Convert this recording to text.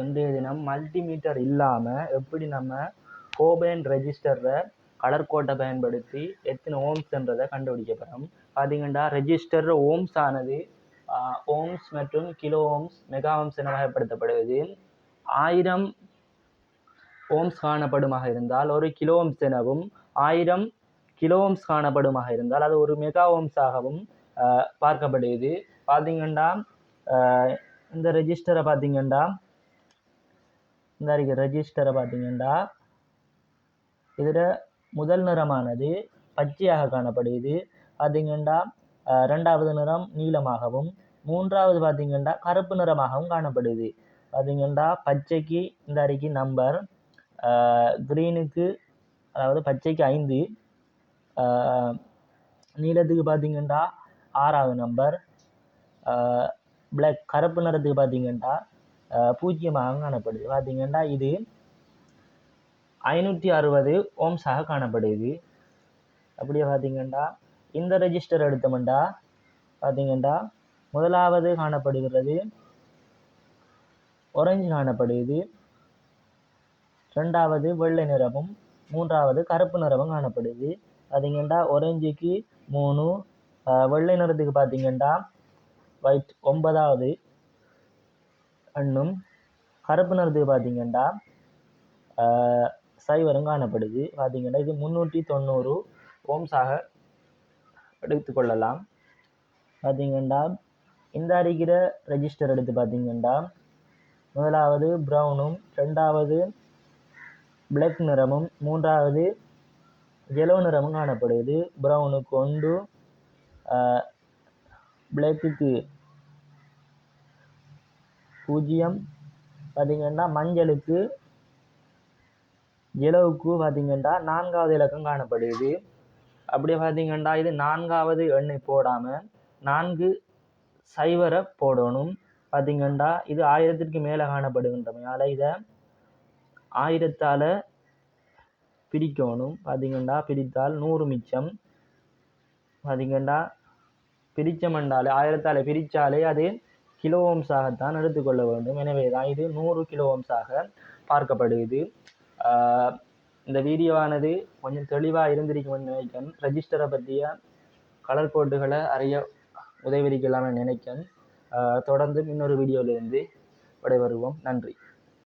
இன்றைய தினம் மல்டிமீட்டர் இல்லாமல் எப்படி நம்ம கோபேன் ரெஜிஸ்டரை கலர் கோட்டை பயன்படுத்தி எத்தனை ஓம்ஸ்ன்றதை கண்டுபிடிக்க போகிறோம். பார்த்தீங்கன்னா ரெஜிஸ்டர் ஓம்ஸ் ஆனது ஓம்ஸ் மற்றும் கிலோ ஓம்ஸ் மெகா ஓம்ஸ் என வகைப்படுத்தப்படுவது. 1000 ஓம்ஸ் காணப்படுமாக இருந்தால் ஒரு கிலோ ஓம்ஸ் எனவும் 1000 கிலோ ஓம்ஸ் காணப்படுமாக இருந்தால் அது ஒரு மெகா ஓம்ஸாகவும் பார்க்கப்படுது. பார்த்தீங்கன்னா இந்த ரெஜிஸ்டரை பார்த்தீங்கன்னா இந்த ரெஜிஸ்டரை பார்த்தீங்கன்னா இதில் முதல் நிறமானது பச்சையாக காணப்படுது. பார்த்தீங்கன்னா ரெண்டாவது நிறம் நீலமாகவும் மூன்றாவது பார்த்தீங்கன்னா கருப்பு நிறமாகவும் காணப்படுது. பார்த்தீங்கன்னா பச்சைக்கு இந்த அறிக்கை நம்பர், கிரீனுக்கு அதாவது பச்சைக்கு 5, நீலத்துக்கு பார்த்தீங்கன்னா 6வது நம்பர், பிளாக் கருப்பு நிறத்துக்கு பார்த்தீங்கன்னா 0 காணப்படுது. பார்த்தீங்கன்னா இது 560 ஓம்ஸாக காணப்படுது. அப்படியே பார்த்தீங்கன்னா இந்த ரெஜிஸ்டர் எடுத்தோம்னா பார்த்தீங்கன்னா முதலாவது காணப்படுகிறது ஆரஞ்சு காணப்படுது, ரெண்டாவது வெள்ளை நிறமும் மூன்றாவது கருப்பு நிறமும் காணப்படுது. பார்த்தீங்கன்னா ஆரஞ்சுக்கு 3, வெள்ளை நிறத்துக்கு பார்த்தீங்கன்னா ஒயிட் 9வது எண்ணும், கருப்பு நிறத்துக்கு பார்த்தீங்கன்னா 0 காணப்படுது. பார்த்தீங்கன்னா இது 390 ஓம்ஸாக எடுத்துக்கொள்ளலாம். பார்த்தீங்கன்னா இந்த அறிக்கிற ரெஜிஸ்டர் எடுத்து பார்த்தீங்கன்னா முதலாவது ப்ரௌனும், ரெண்டாவது பிளாக் நிறமும், மூன்றாவது yellow நிறமும் காணப்படுது. ப்ரௌனுக்கு 1, பிளாக்குக்கு 0, பார்த்தீங்கன்னா மஞ்சளுக்கு yellowவுக்கு பார்த்தீங்கன்னா 4வது இலக்கம் காணப்படுது. அப்படியே பார்த்தீங்கன்னா இது 4வது எண்ணை போடாமல் 4 0 போடணும். பார்த்தீங்கன்னா இது 1000க்கு மேலே காணப்படுகின்றமையால் இதை 1000ஆல் பிரிக்கணும். பார்த்தீங்கன்னா பிரித்தால் 100 மிச்சம். பார்த்தீங்கன்னா பிரிச்சம் என்றாலே 1000ஆல் பிரித்தாலே அது கிலோ ஓம்ஸாகத்தான் எடுத்துக்கொள்ள வேண்டும். எனவே தான் இது 100 கிலோ ஓம்ஸாக பார்க்கப்படுது. இந்த வீடியோவானது கொஞ்சம் தெளிவாக இருந்திருக்கும்னு நினைக்கிறேன். ரெஜிஸ்டரை பற்றிய கலர் கோட்டுகளை அறிய உதவிக்கலாம்னு நினைக்கிறேன். தொடர்ந்து இன்னொரு வீடியோவிலிருந்து விடைபெறுவோம். நன்றி.